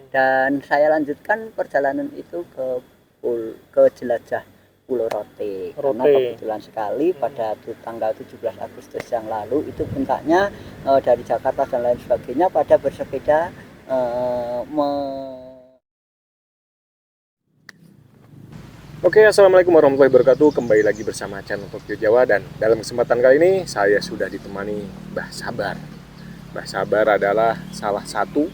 Dan saya lanjutkan perjalanan itu ke jelajah Pulau Rote. Karena kebetulan sekali pada tanggal 17 Agustus yang lalu itu puncaknya dari Jakarta dan lain sebagainya pada bersepeda Oke, assalamualaikum warahmatullahi wabarakatuh. Kembali lagi bersama channel Tokyo Jawa, dan dalam kesempatan kali ini saya sudah ditemani Mbah Sabar. Mbah Sabar adalah salah satu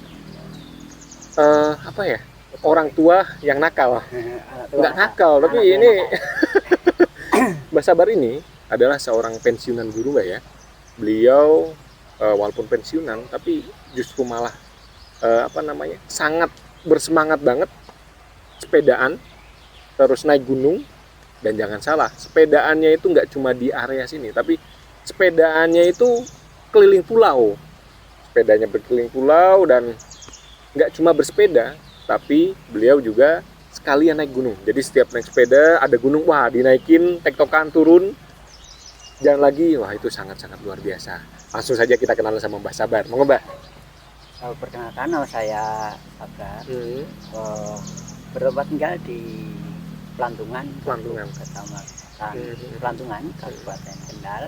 orang tua yang nakal. Nggak nakal, tapi ini Mbah Sabar ini adalah seorang pensiunan guru, Mbak ya. Beliau walaupun pensiunan, tapi justru malah sangat bersemangat banget sepedaan, terus naik gunung. Dan jangan salah, sepedaannya itu nggak cuma di area sini, tapi sepedaannya itu keliling pulau. Sepedanya berkeliling pulau, dan nggak cuma bersepeda, tapi beliau juga sekalian naik gunung. Jadi setiap naik sepeda ada gunung, wah dinaikin, tektokan turun, jalan lagi, wah itu sangat-sangat luar biasa. Langsung saja kita kenalan sama Mbah Sabar. Monggo Mbah. Perkenalkan, nama saya Sabar. Bertempat tinggal di Pelantungan, Kecamatan Pelantungan, Kabupaten Kendal,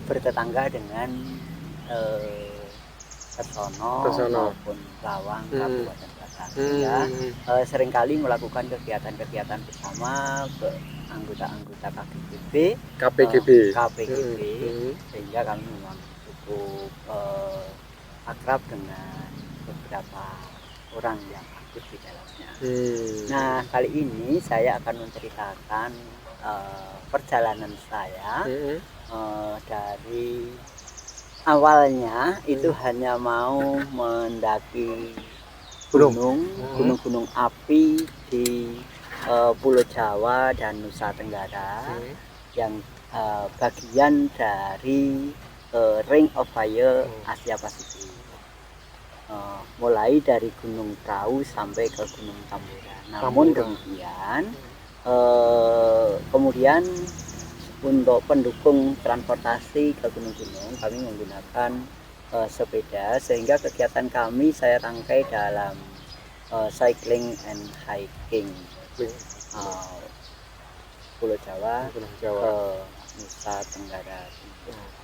bertetangga dengan Kersono maupun Lawang, Kabupaten Batang. Seringkali melakukan kegiatan-kegiatan bersama anggota-anggota KPGB, sehingga kami memang cukup akrab dengan beberapa orang yang aktif di dalamnya. Nah, kali ini saya akan menceritakan perjalanan saya dari awalnya itu hanya mau mendaki gunung-gunung api di Pulau Jawa dan Nusa Tenggara yang bagian dari Ring of Fire Asia Pasifik. Mulai dari Gunung Prau sampai ke Gunung Tamburan. Namun demikian, kemudian untuk pendukung transportasi ke gunung-gunung kami menggunakan sepeda, sehingga kegiatan kami saya rangkai dalam cycling and hiking Pulau Jawa ke Nusa Tenggara.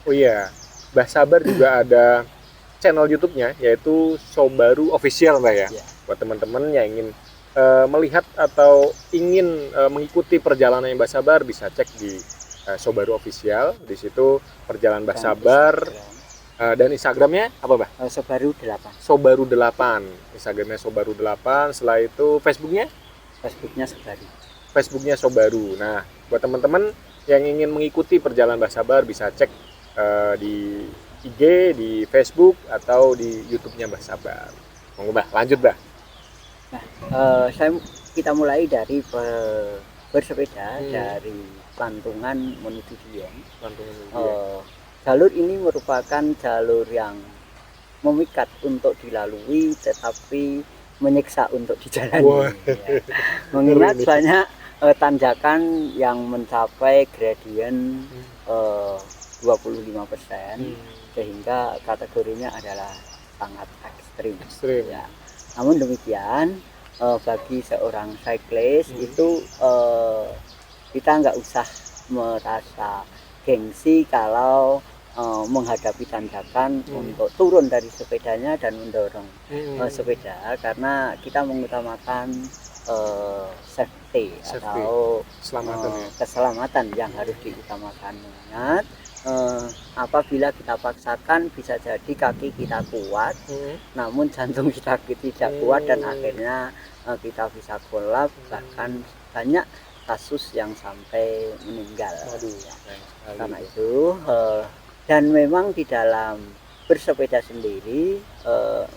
Oh iya, Mbah Sabar juga ada channel YouTube-nya, yaitu Sobaru Official, Mbak ya. Buat teman-teman yang ingin melihat atau ingin mengikuti perjalanan Mbah Sabar, bisa cek di Sobaru Official. Di situ perjalanan Mbah Sabar. Dan Instagramnya apa, Mbah? Sobaru 8. Sobaru 8. Instagramnya Sobaru 8. Setelah itu Facebooknya Sobaru. Nah, buat teman-teman yang ingin mengikuti perjalanan Mbah Sabar, bisa cek di IG, di Facebook, atau di YouTube-nya Mbah Sabar. Monggo Mbah, lanjut Mbah. Nah, kita mulai dari bersepeda dari Pelantungan menuju Dieng. Jalur ini merupakan jalur yang memikat untuk dilalui, tetapi menyiksa untuk dijalani. Mengingat banyak tanjakan yang mencapai gradien 25%, sehingga kategorinya adalah sangat ekstrim. Ya. Namun demikian, bagi seorang cyclist itu kita nggak usah merasa gengsi kalau menghadapi tanjakan untuk turun dari sepedanya dan mendorong sepeda, karena kita mengutamakan safety atau keselamatan yang harus diutamakan. Mengingat apabila kita paksakan, bisa jadi kaki kita kuat, namun jantung kita tidak kuat, dan akhirnya kita bisa kolap, bahkan banyak kasus yang sampai meninggal. Karena itu, dan memang di dalam bersepeda sendiri,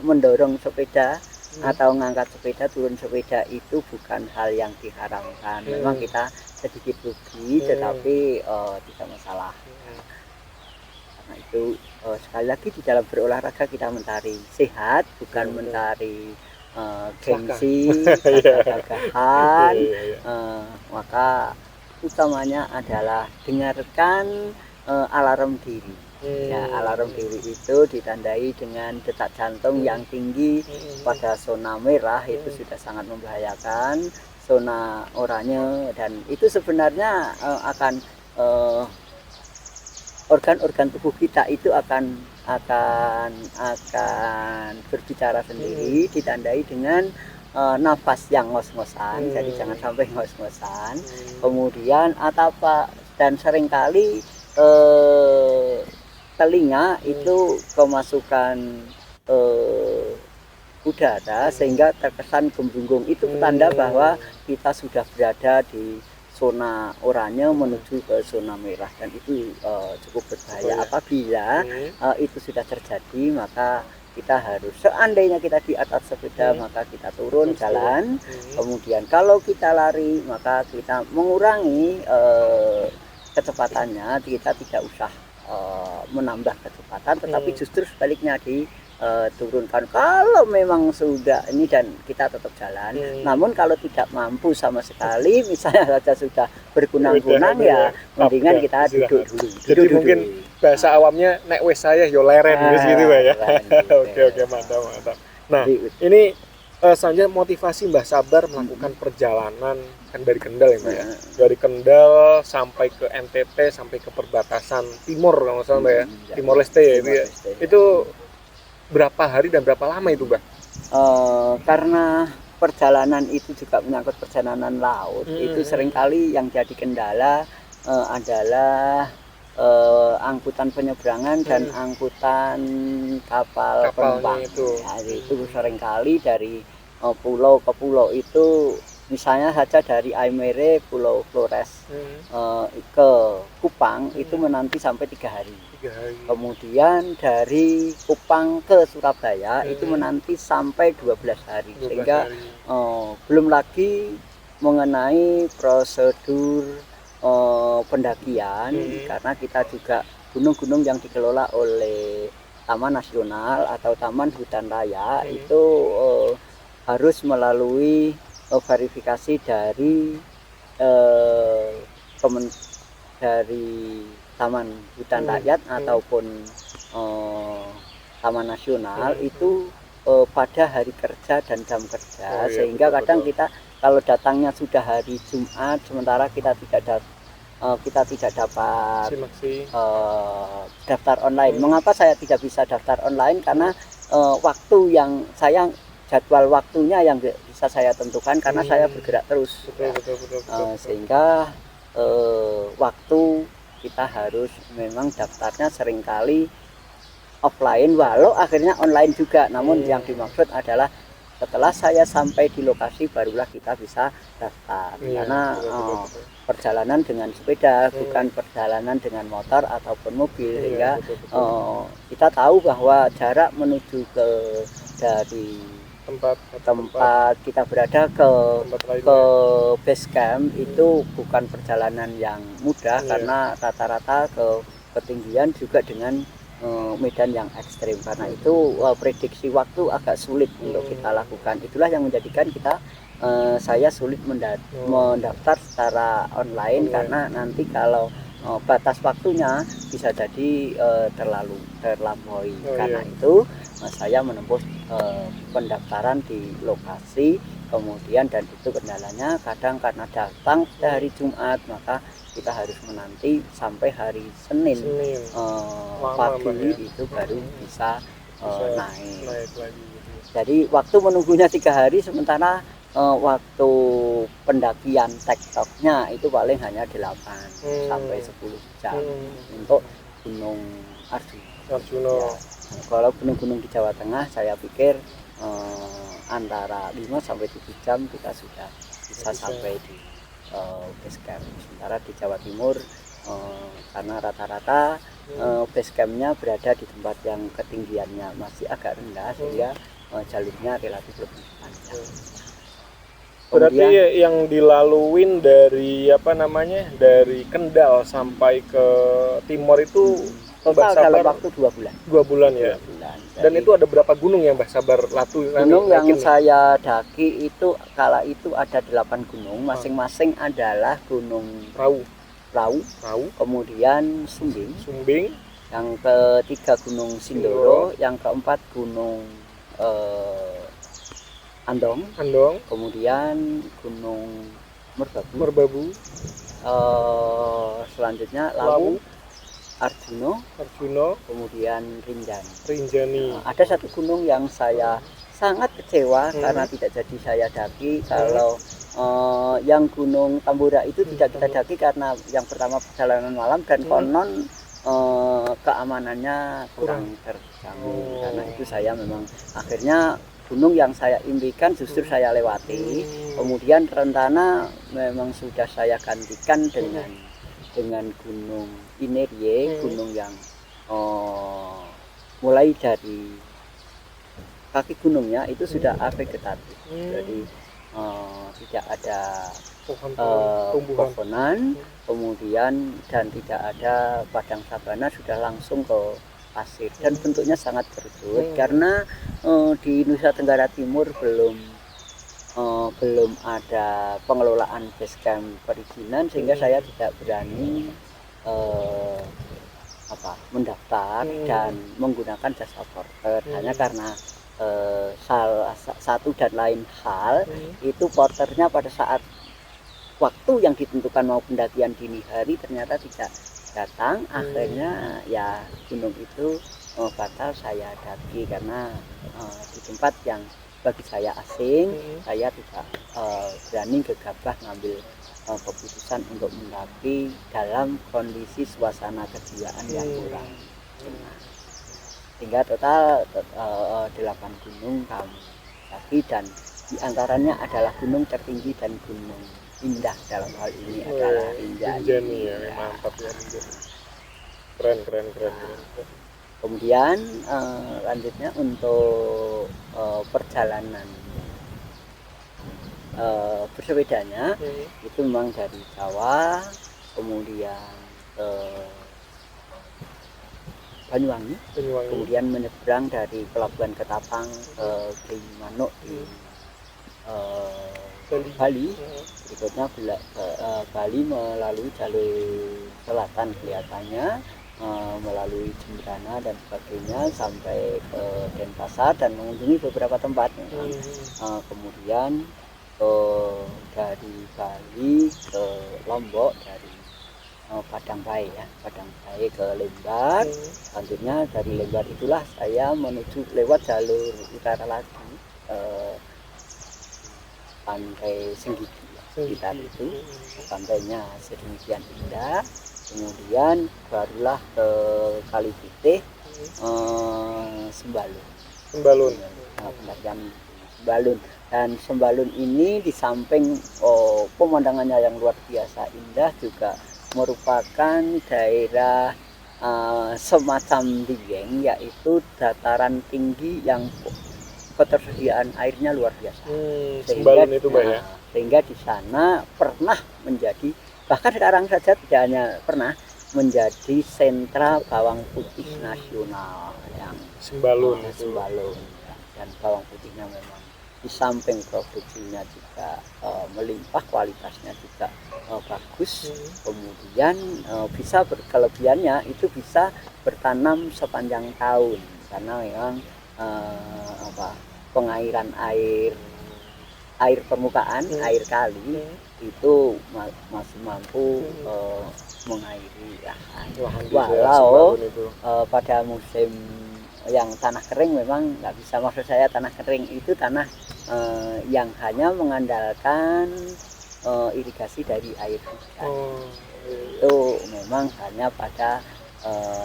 mendorong sepeda atau ngangkat sepeda, turun sepeda itu bukan hal yang diharamkan. Memang kita sedikit rugi, tetapi tidak masalah. Nah itu sekali lagi, di dalam berolahraga kita mencari sehat, bukan mencari gengsi, gagah-gagahan. Maka utamanya adalah dengarkan alarm diri. Ya, alarm diri itu ditandai dengan detak jantung yang tinggi pada zona merah, itu sudah sangat membahayakan. Zona oranye, dan itu sebenarnya akan organ-organ tubuh kita itu akan berbicara sendiri, ditandai dengan nafas yang ngos-ngosan. Jadi jangan sampai ngos-ngosan. Kemudian dan seringkali telinga itu kemasukan udara sehingga terkesan gembunggung. Itu petanda bahwa kita sudah berada di zona oranye menuju ke zona merah, dan itu cukup berbahaya. Apabila itu sudah terjadi, maka kita harus, seandainya kita di atas sepeda, maka kita turun jalan. Kemudian kalau kita lari, maka kita mengurangi kecepatannya. Kita tidak usah menambah kecepatan, tetapi justru sebaliknya diturunkan kalau memang sudah ini, dan kita tetap jalan. Namun kalau tidak mampu sama sekali, misalnya saja sudah berkunang-kunang, ya mendingan kita duduk dulu. Jadi mungkin bahasa awamnya nek wes saya yo leren gitu Mbak ya. Oke, mantap. Nah, ini selanjutnya motivasi Mbah Sabar melakukan perjalanan kan dari Kendal ya Mbak ya. Dari Kendal sampai ke NTT, sampai ke perbatasan timur kalau nggak salah Mbak ya. Timor Leste ya itu ya. Itu berapa hari dan berapa lama itu Mbak? Karena perjalanan itu juga menyangkut perjalanan laut, itu seringkali yang jadi kendala adalah angkutan penyeberangan dan angkutan kapal penumpang. Itu seringkali dari pulau ke pulau itu, misalnya saja dari Aimere, Pulau Flores ke Kupang itu menanti sampai 3 hari. Kemudian dari Kupang ke Surabaya itu menanti sampai 12 hari. Sehingga belum lagi mengenai prosedur pendakian, karena kita juga gunung-gunung yang dikelola oleh Taman Nasional atau Taman Hutan Raya itu harus melalui verifikasi dari Taman Hutan Rakyat ataupun Taman Nasional itu pada hari kerja dan jam kerja. Sehingga kadang kita kalau datangnya sudah hari Jumat, sementara kita tidak dapat daftar online. Mengapa saya tidak bisa daftar online? Karena waktu yang jadwal waktunya yang bisa saya tentukan, karena saya bergerak terus. Sehingga waktu kita harus memang daftarnya seringkali offline, walau akhirnya online juga. Namun yang dimaksud adalah setelah saya sampai di lokasi barulah kita bisa daftar. Karena perjalanan dengan sepeda, bukan perjalanan dengan motor ataupun mobil. Sehingga kita tahu bahwa jarak menuju dari tempat kita berada ke base camp itu bukan perjalanan yang mudah, karena rata-rata ke ketinggian juga dengan medan yang ekstrim. Karena itu prediksi waktu agak sulit untuk kita lakukan. Itulah yang menjadikan saya sulit mendaftar secara online, karena nanti kalau batas waktunya bisa jadi terlampaui. Karena itu saya menempuh pendaftaran di lokasi. Kemudian, dan itu kendalanya kadang karena datang dari Jumat, maka kita harus menanti sampai hari Senin pagi itu baru bisa naik lagi. Jadi waktu menunggunya 3 hari, sementara waktu pendakian tektoknya itu paling hanya 8 sampai 10 jam untuk Gunung Arjuna. Ya, kalau gunung-gunung di Jawa Tengah saya pikir antara 5 sampai 7 jam kita sudah bisa sampai di base camp. Sementara di Jawa Timur karena rata-rata base campnya berada di tempat yang ketinggiannya masih agak rendah, sehingga jalurnya relatif lebih panjang. Berarti yang dilaluin dari dari Kendal sampai ke Timor itu total dalam waktu 2 bulan. 2 bulan ya. 2 bulan. Dan itu ada berapa gunung yang Mbah Sabar gunung yang saya daki itu kala itu ada 8 gunung, masing-masing adalah Gunung Prau, kemudian Sumbing, yang ketiga Gunung Sindoro, yang keempat Gunung Andong, kemudian Gunung Merbabu, selanjutnya Lawu, Arjuno, kemudian Rinjani. Ada satu gunung yang saya sangat kecewa karena tidak jadi saya daki. Kalau yang Gunung Tambora itu tidak kita daki karena yang pertama perjalanan malam dan konon keamanannya kurang terjamin. Karena itu saya memang akhirnya gunung yang saya impikan justru saya lewati. Kemudian rencana memang sudah saya gantikan dengan Gunung Inerie, gunung yang mulai dari kaki gunungnya itu sudah vegetatif, jadi tidak ada pohonan, kemudian dan tidak ada padang sabana, sudah langsung ke pasir dan bentuknya sangat kerdut karena di Nusa Tenggara Timur belum ada pengelolaan basecamp perizinan, sehingga saya tidak berani mendaftar dan menggunakan jasa porter hanya karena salah satu dan lain hal itu porternya pada saat waktu yang ditentukan mau pendakian dini hari ternyata tidak datang. Akhirnya ya gunung itu batal saya daki karena di tempat yang bagi saya asing, saya tidak berani gegabah ngambil keputusan untuk mendaki dalam kondisi suasana kejiwaan yang kurang. Hingga total 8 gunung kami daki, dan diantaranya adalah gunung tertinggi dan gunung indah dalam hal ini adalah Rinjani. Ya, mantap ya. Keren. Kemudian lanjutnya untuk perjalanan bersepedanya itu memang dari Jawa kemudian ke Banyuwangi, kemudian menyeberang dari Pelabuhan Ketapang ke Gilimanuk di Bali, berikutnya Bali melalui jalur selatan kelihatannya, melalui Jembrana dan sebagainya sampai ke Denpasar dan mengunjungi beberapa tempat. Kemudian dari Bali ke Lombok, dari Padang Bae ke Lembar. Selanjutnya dari Lembar itulah saya menuju lewat jalur utara lagi pantai Senggigi sekitar itu. Pantainya sedemikian indah. Kemudian barulah ke Kali Putih, Sembalun. Pendakian Sembalun, dan Sembalun ini di samping pemandangannya yang luar biasa indah juga merupakan daerah semacam dieng, yaitu dataran tinggi yang ketersediaan airnya luar biasa. Sembalun itu ya. Sehingga di sana pernah menjadi, bahkan sekarang saja tidak hanya pernah menjadi sentra bawang putih nasional yang Sembalun. Dan bawang putihnya memang di samping produksinya juga melimpah, kualitasnya juga bagus. Kemudian bisa berkelebihannya itu bisa bertanam sepanjang tahun karena memang pengairan air permukaan, air kali itu masih mampu mengairi lahan. Walau pada musim yang tanah kering memang nggak bisa, maksud saya tanah kering itu tanah yang hanya mengandalkan irigasi dari air hujan. Itu memang hanya pada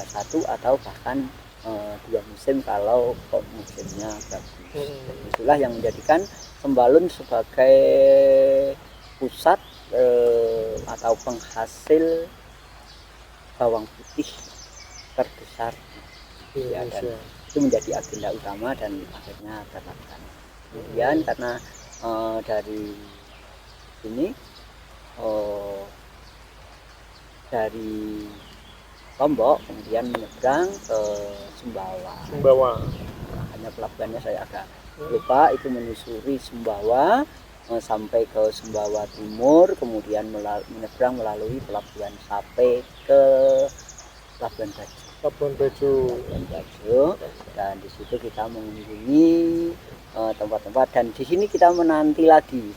satu atau bahkan 2 musim kalau musimnya bagus. Itulah yang menjadikan Sembalun sebagai pusat atau penghasil bawang putih terbesar ya, dan itu menjadi agenda utama dan akhirnya terlaksana. Kemudian karena dari ini dari Lombok kemudian menyeberang ke Sumbawa. Hanya pelabuhannya saya agak lupa, itu menyusuri Sumbawa sampai ke Sumbawa Timur, kemudian menyeberang melalui Pelabuhan Sape ke Labuan Bajo. Labuan Bajo. Labuan Bajo, dan di situ kita mengunjungi tempat-tempat, dan di sini kita menanti lagi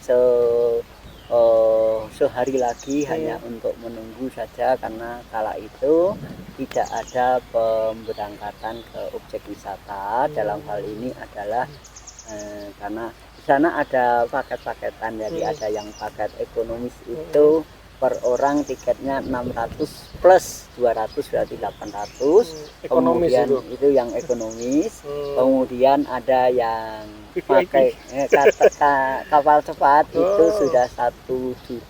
sehari lagi hanya untuk menunggu saja, karena kala itu tidak ada pemberangkatan ke objek wisata. Dalam hal ini adalah karena di sana ada paket-paketan, jadi ada yang paket ekonomis itu per orang tiketnya 600 plus 200 berarti 800. Kemudian itu yang ekonomis. Kemudian ada yang pakai kapal cepat itu sudah 1.200.000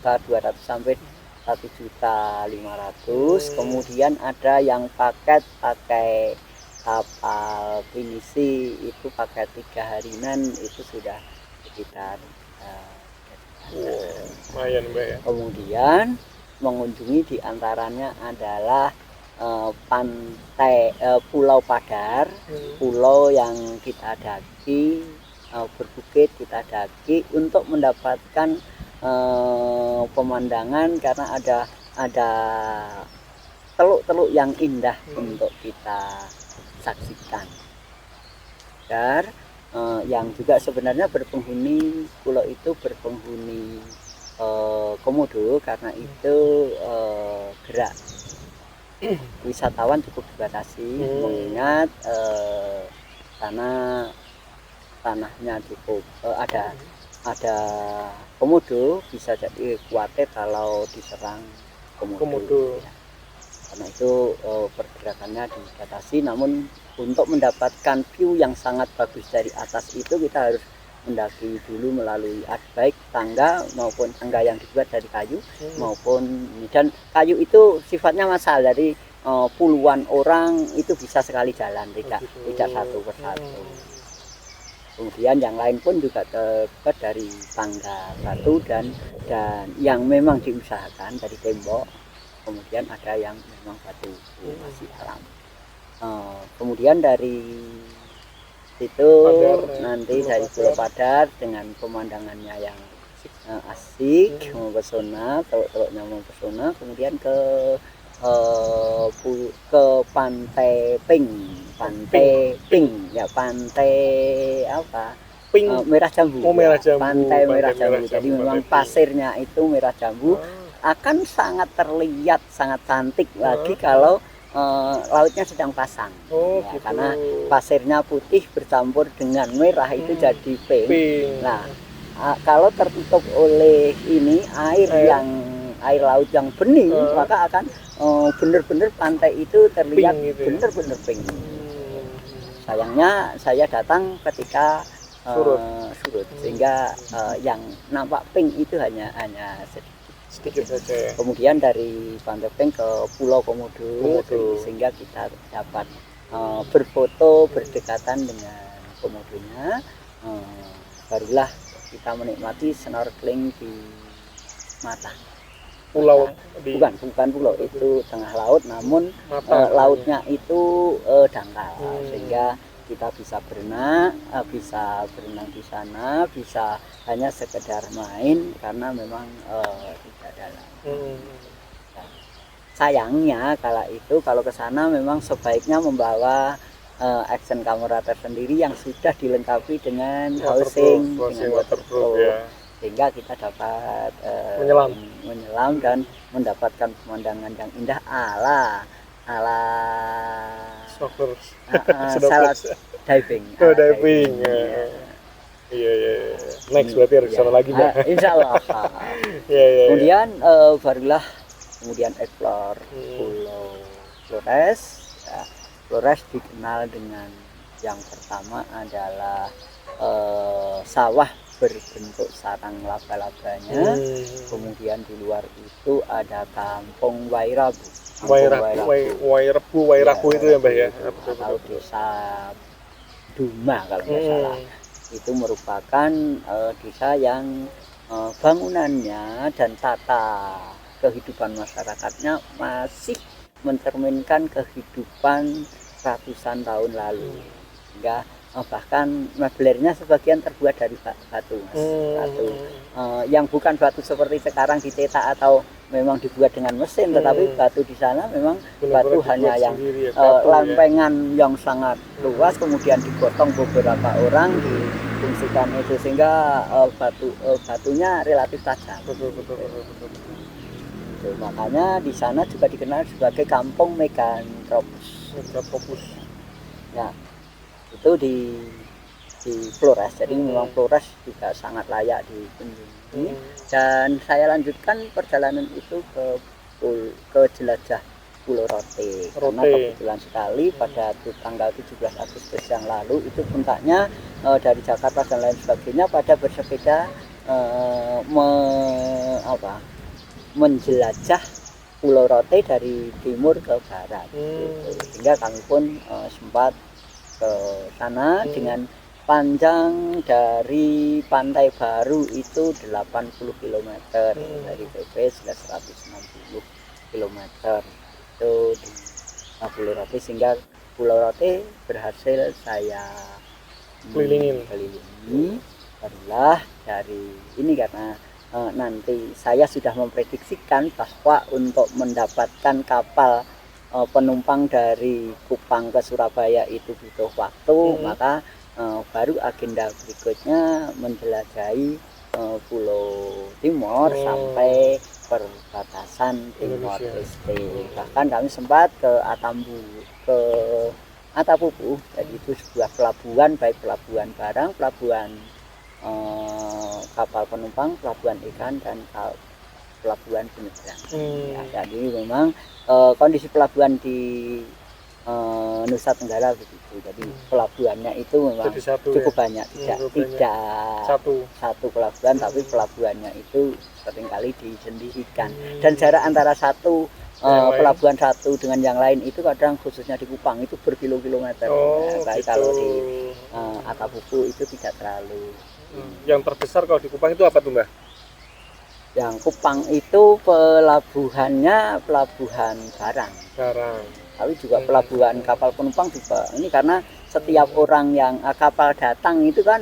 sampai 1.500.000. Kemudian ada yang paket pakai kapal pinisi itu pakai 3 harian itu sudah sekitar lumayan Mbak ya. Kemudian mengunjungi diantaranya adalah pantai Pulau Padar, pulau yang kita daki, berbukit kita daki untuk mendapatkan pemandangan, karena ada teluk-teluk yang indah untuk kita saksikan. Dan yang juga sebenarnya berpenghuni pulau itu berpenghuni komodo, karena itu gerak wisatawan cukup dibatasi, mengingat tanahnya cukup ada komodo, bisa jadi khawatir kalau diserang komodo. Ya. Karena itu pergerakannya dibatasi, namun untuk mendapatkan view yang sangat bagus dari atas itu kita harus mendaki dulu melalui baik tangga maupun tangga yang dibuat dari kayu maupun, dan kayu itu sifatnya massal, jadi puluhan orang itu bisa sekali jalan, tidak satu persatu. Kemudian yang lain pun juga terbuat dari tangga batu dan yang memang diusahakan dari tembok. Kemudian ada yang memang batu masih alam. Kemudian dari situ nanti dari Pulau Padar dengan pemandangannya yang asik, mempesona, teluk-teluknya mempesona. Kemudian ke pantai Pink ya, pantai apa? Merah Jambu. Merah Jambu. Pantai Merah Jambu. Jadi memang pasirnya itu merah jambu, akan sangat terlihat sangat cantik lagi kalau lautnya sedang pasang, gitu. Karena pasirnya putih bercampur dengan merah itu jadi pink. Nah, kalau tertutup oleh ini air laut yang bening, maka akan benar-benar pantai itu terlihat benar-benar pink. Sayangnya saya datang ketika surut, sehingga yang nampak pink itu hanya sedikit saja. Kemudian dari Pantai Pink ke Pulau Komodo. Sehingga kita dapat berfoto berdekatan dengan komodonya. Barulah kita menikmati snorkeling di mata pulau. Bukan pulau, itu tengah laut, namun lautnya itu dangkal, sehingga kita bisa berenang di sana, bisa hanya sekedar main karena memang tidak dalam. Sayangnya kalau ke sana memang sebaiknya membawa action kamera tersendiri yang sudah dilengkapi dengan housing, dengan waterproof, ya. Sehingga kita dapat menyelam dan mendapatkan pemandangan yang indah ala diving. Iya. Next berarti harus sana lagi, Mbak. Insya Allah. Kemudian barulah explore Pulau Flores. Ya, Flores dikenal dengan yang pertama adalah sawah berbentuk sarang laba-labanya. Kemudian di luar itu ada kampung Wairabu. Wairabu itu ya, Mbak ya. Atau desa Duma kalau nggak salah. Itu merupakan desa yang bangunannya dan tata kehidupan masyarakatnya masih mencerminkan kehidupan ratusan tahun lalu. Hingga bahkan mebelirnya sebagian terbuat dari batu, Mas. Yang bukan batu seperti sekarang dicetak atau memang dibuat dengan mesin, tetapi batu di sana memang batu hanya yang sendiri, lempengan yang sangat luas, kemudian digotong beberapa orang difungsikan itu, sehingga batunya relatif tajam. Betul. Makanya di sana juga dikenal sebagai kampung Megantropus. Ya, itu di Flores. Jadi memang Flores juga sangat layak dikunjungi. Dan saya lanjutkan perjalanan itu ke jelajah Pulau Rote. Karena kebetulan sekali pada tanggal 17 Agustus yang lalu itu puncaknya dari Jakarta dan lain sebagainya pada bersepeda menjelajah Pulau Rote dari timur ke barat. Gitu. Sehingga kami pun sempat ke sana dengan panjang dari Pantai Baru itu 80 km, dari PP 160 km itu di Pulau Rote, sehingga Pulau Rote berhasil saya kelilingi. Barulah dari ini, karena nanti saya sudah memprediksikan bahwa untuk mendapatkan kapal penumpang dari Kupang ke Surabaya itu butuh waktu, maka baru agenda berikutnya menjelajahi Pulau Timur sampai perbatasan Timor Leste. Bahkan kami sempat ke Atapupu, jadi itu sebuah pelabuhan, baik pelabuhan barang, pelabuhan kapal penumpang, pelabuhan ikan, dan pelabuhan penyeberang. Ya, jadi memang kondisi pelabuhan di Nusa Tenggara begitu. Jadi pelabuhannya itu memang cukup banyak, tidak satu pelabuhan, tapi pelabuhannya itu seringkali disendirikan. Dan jarak antara satu pelabuhan satu dengan yang lain itu kadang, khususnya di Kupang, itu berkilo-kilometer. Baik kalau di Atapupu itu tidak terlalu. Yang terbesar kalau di Kupang itu apa tuh, Mbak? Yang Kupang itu pelabuhannya pelabuhan barang. Tapi juga pelabuhan kapal penumpang juga. Ini karena setiap orang yang kapal datang itu kan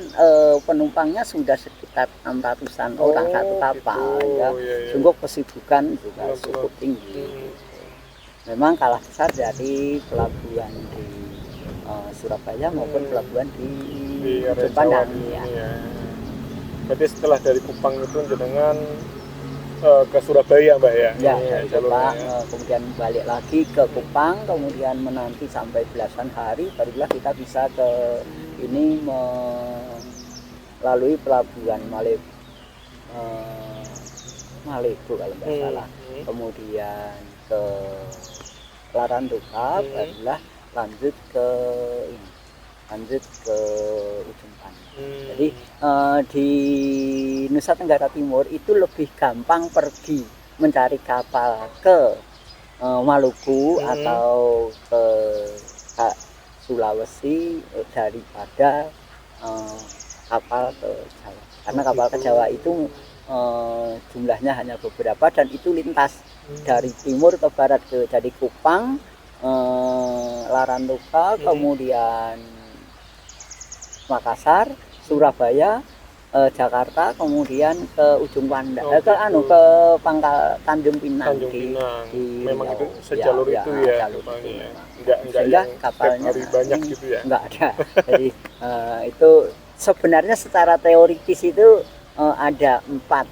penumpangnya sudah sekitar 600-an orang satu kapal, ya. Sungguh kesibukan juga cukup tinggi. Memang kalah besar dari pelabuhan di Surabaya maupun pelabuhan di Ujung Pandang. Berarti setelah dari Kupang itu dengan ke Surabaya, Mbak, ya? Ya, dari Kupang, kemudian balik lagi ke Kupang, kemudian menanti sampai belasan hari, barulah kita bisa ke ini melalui pelabuhan Malibu kalau nggak salah, kemudian ke Larantuka, barulah lanjut ke Ujung Pandang. Jadi di Nusa Tenggara Timur itu lebih gampang pergi mencari kapal ke Maluku atau ke Sulawesi daripada kapal ke Jawa. Karena kapal ke Jawa itu jumlahnya hanya beberapa, dan itu lintas dari timur ke barat, jadi Kupang, Larantuka, kemudian Makassar, Surabaya, Jakarta, kemudian ke Ujung Pandang, ke Pangkal Tanjung Pinang. Memang itu sejalur itu ya, sehingga kapalnya banyak gitu ya. Enggak ada. Jadi itu sebenarnya secara teoritis itu ada empat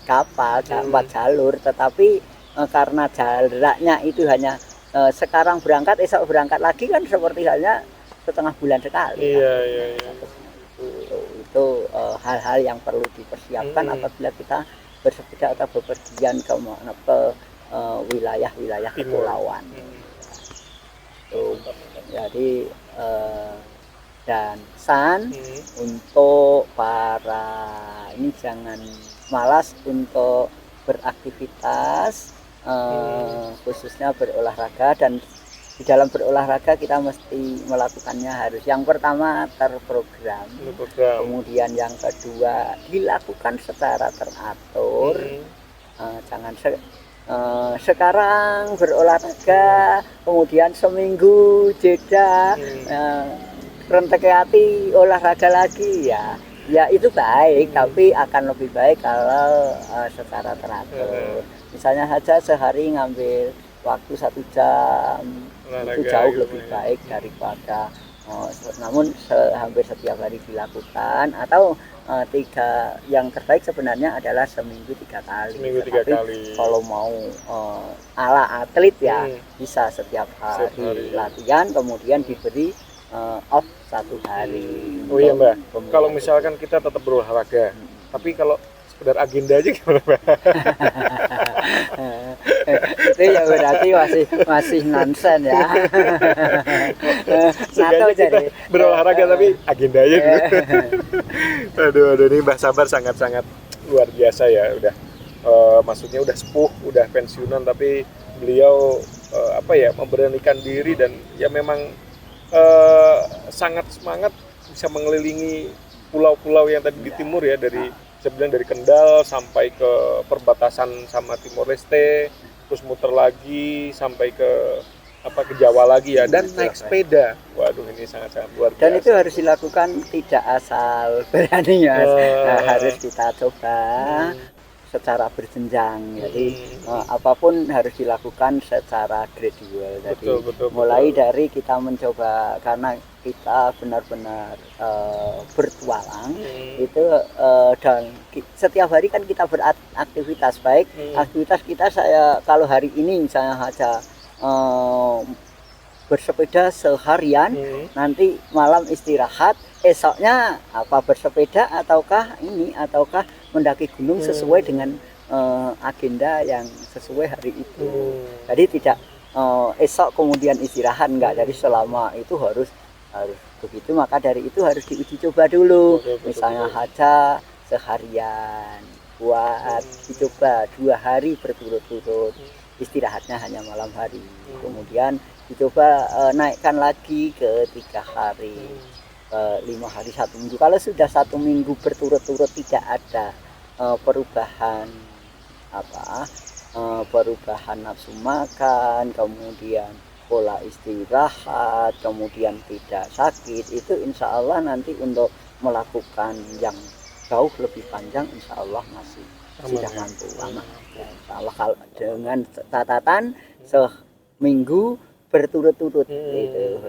kapal, 4 jalur, tetapi karena jaraknya itu hanya sekarang berangkat, esok berangkat lagi, kan seperti halnya setengah bulan sekali. Iya. Itu hal-hal yang perlu dipersiapkan apabila kita bersepeda atau bepergian ke wilayah-wilayah kepulauan. Jadi dan pesan untuk para ini, jangan malas untuk beraktivitas, khususnya berolahraga. Dan di dalam berolahraga kita mesti melakukannya harus, yang pertama terprogram, kemudian yang kedua dilakukan secara teratur. Jangan sekarang berolahraga kemudian seminggu jeda, rentek hati olahraga lagi, ya Ya itu baik, tapi akan lebih baik kalau secara teratur. Misalnya saja sehari ngambil waktu 1 jam, itu Olahraga jauh gitu lebih ya. baik daripada namun hampir setiap hari dilakukan, atau yang terbaik sebenarnya adalah seminggu 3 kali. Seminggu 3 Tetapi kali. kalau mau ala atlet ya bisa setiap Setiap hari. hari latihan, kemudian diberi off 1 hari. Oh iya Mbak, untuk kalau pemula misalkan kita tetap berolahraga, tapi kalau sekedar agenda aja gimana Mbak? itu ya berarti masih nonsen ya. Nato Seenggaknya kita jadi berolahraga tapi agenda aja dulu. Aduh, ini Mbah Sabar sangat-sangat luar biasa ya, udah maksudnya udah sepuh, udah pensiunan, tapi beliau memberanikan diri dan ya memang sangat semangat bisa mengelilingi pulau-pulau yang tadi di timur ya, dari saya dari Kendal sampai ke perbatasan sama Timor Leste, terus muter lagi sampai ke Jawa lagi ya, dan naik sepeda. Waduh, ini sangat-sangat luar biasa. Dan itu harus dilakukan tidak asal berani ya, harus kita coba secara berjenjang. Jadi apapun harus dilakukan secara gradual. Jadi mulai dari kita mencoba, karena kita benar-benar bertualang itu, dan setiap hari kan kita beraktivitas, baik aktivitas kita kalau hari ini misalnya saja bersepeda seharian, nanti malam istirahat, esoknya bersepeda ataukah mendaki gunung sesuai dengan agenda yang sesuai hari itu. Jadi tidak esok kemudian istirahat, enggak. Jadi selama itu harus begitu, maka dari itu harus diuji coba dulu. Misalnya saja seharian buat dicoba 2 hari berturut-turut, istirahatnya hanya malam hari. Kemudian dicoba naikkan lagi ke 3 hari, 5 hari, 1 minggu. Kalau sudah 1 minggu berturut-turut tidak ada perubahan perubahan nafsu makan, kemudian pola istirahat, kemudian tidak sakit, itu insya Allah nanti untuk melakukan yang jauh lebih panjang insya Allah masih sudah mampu. Aman ya, insya Allah, kalau dengan catatan seminggu berturut-turut gitu.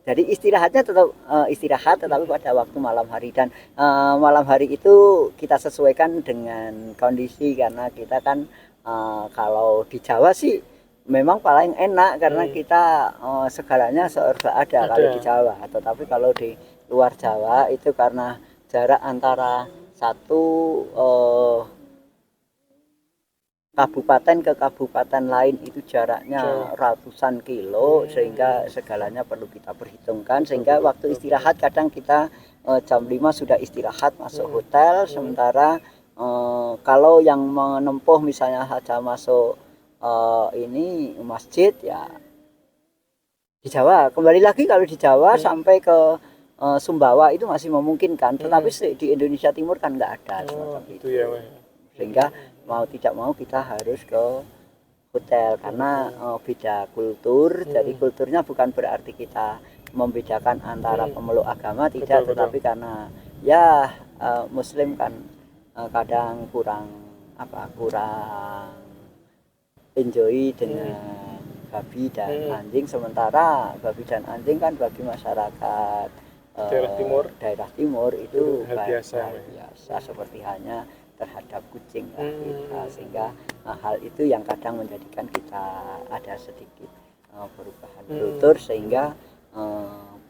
Jadi istirahatnya tetap istirahat, tetapi pada waktu malam hari. Dan malam hari itu kita sesuaikan dengan kondisi, karena kita kan kalau di Jawa sih memang paling enak, karena kita segalanya serba ada kalau di Jawa. Tetapi kalau di luar Jawa itu karena jarak antara satu kabupaten ke kabupaten lain itu jaraknya ratusan kilo, sehingga segalanya perlu kita perhitungkan. Sehingga waktu istirahat kadang kita jam 5 sudah istirahat masuk hotel, sementara kalau yang menempuh misalnya saja masuk ini masjid ya di Jawa, kembali lagi kalau di Jawa sampai ke Sumbawa itu masih memungkinkan, tetapi di Indonesia Timur kan nggak ada semacam itu ya, sehingga mau tidak mau kita harus ke hotel, karena beda kultur. Jadi kulturnya bukan berarti kita membedakan antara pemeluk agama, tidak, tetapi karena ya Muslim kan kadang kurang enjoy dengan babi dan anjing, sementara babi dan anjing kan bagi masyarakat daerah timur itu biasa seperti hanya terhadap kucing kita. Sehingga hal itu yang kadang menjadikan kita ada sedikit perubahan kultur, sehingga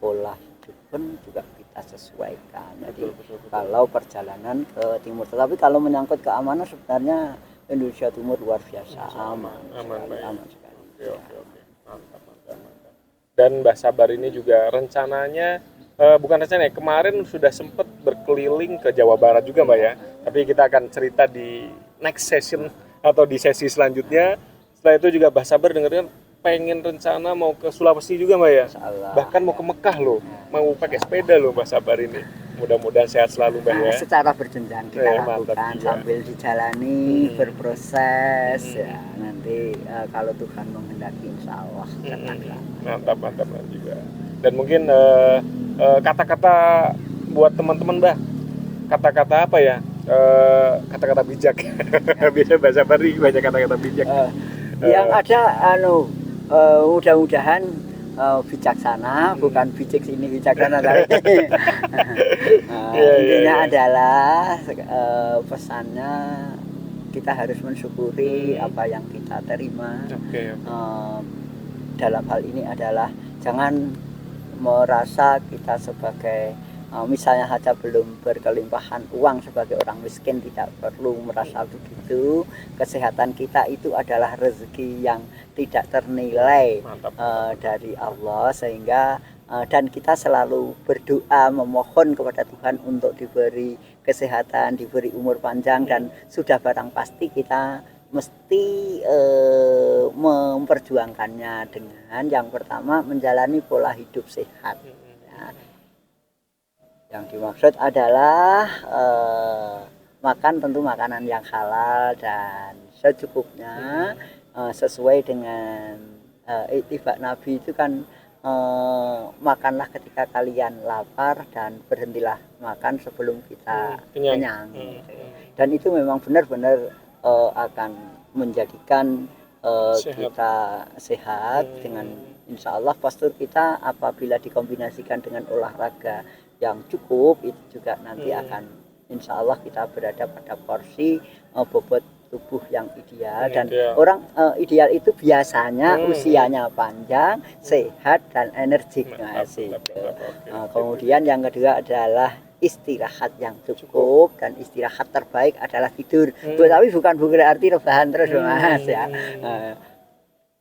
pola hidup pun juga kita sesuaikan. Jadi kalau perjalanan ke timur, tetapi kalau menyangkut keamanan sebenarnya Indonesia Timur luar biasa aman sekali. Oke. Mantap. Dan Mbah Sabar ini juga rencananya bukan rencananya, kemarin sudah sempat berkeliling ke Jawa Barat juga Mbak ya. Tapi kita akan cerita di next session atau di sesi selanjutnya. Setelah itu juga Mbah Sabar dengarkan pengen rencana mau ke Sulawesi juga Mbak ya. Bahkan mau ke Mekah loh, mau pakai sepeda loh Mbah Sabar ini. Mudah-mudahan sehat selalu Mbak ya. Secara berjenjang kita lakukan sambil dijalani, berproses ya. Nanti kalau Tuhan menghendaki insya Allah mantap juga. Dan mungkin kata-kata buat teman-teman Mbah kata-kata apa ya? Kata-kata bijak. Biasanya bahasa Bali banyak kata-kata bijak. Yang ada mudah-mudahan bijaksana, bukan bijak sini bijaksana tapi intinya adalah pesannya kita harus mensyukuri apa yang kita terima. Dalam hal ini adalah jangan merasa kita sebagai misalnya saja belum berkelimpahan uang sebagai orang miskin, tidak perlu merasa begitu. Kesehatan kita itu adalah rezeki yang tidak ternilai dari Allah, sehingga dan kita selalu berdoa memohon kepada Tuhan untuk diberi kesehatan, diberi umur panjang, dan sudah barang pasti kita mesti memperjuangkannya dengan yang pertama menjalani pola hidup sehat. Ya. Yang dimaksud adalah makan tentu makanan yang halal dan secukupnya, sesuai dengan itibak Nabi itu kan, makanlah ketika kalian lapar dan berhentilah makan sebelum kita kenyang. Dan itu memang benar-benar akan menjadikan kita sehat. Dengan insya Allah postur kita apabila dikombinasikan dengan olahraga yang cukup, itu juga nanti akan insya Allah kita berada pada porsi bobot tubuh yang ideal. Dan orang ideal itu biasanya usianya panjang, sehat, dan energik. Kemudian yang kedua adalah istirahat yang cukup, dan istirahat terbaik adalah tidur. Tapi bukan berarti rebahan terus Mas ya.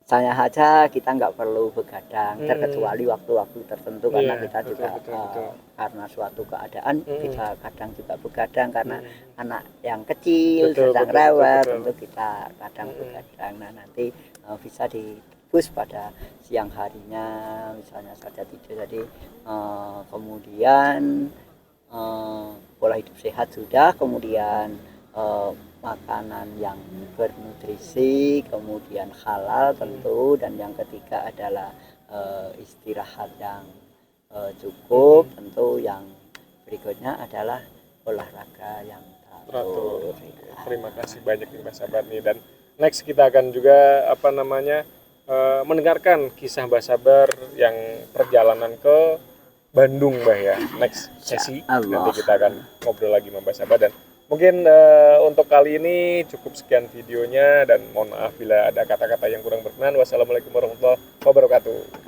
Misalnya saja kita nggak perlu begadang terkecuali waktu-waktu tertentu, karena kita juga karena suatu keadaan kita kadang juga begadang karena anak yang kecil sedang rewel, tentu kita kadang begadang. Nah nanti bisa ditebus pada siang harinya misalnya saja tidur. Jadi kemudian pola hidup sehat sudah, kemudian makanan yang bernutrisi, kemudian halal tentu, dan yang ketiga adalah istirahat yang cukup tentu. Yang berikutnya adalah olahraga yang teratur. Terima kasih banyak nih Mbak Sabar nih, dan next kita akan juga mendengarkan kisah Mbak Sabar yang perjalanan ke Bandung Mbak ya. Next sesi nanti kita akan ngobrol lagi sama Mbak Sabar. Dan mungkin untuk kali ini cukup sekian videonya, dan mohon maaf bila ada kata-kata yang kurang berkenan. Wassalamualaikum warahmatullahi wabarakatuh.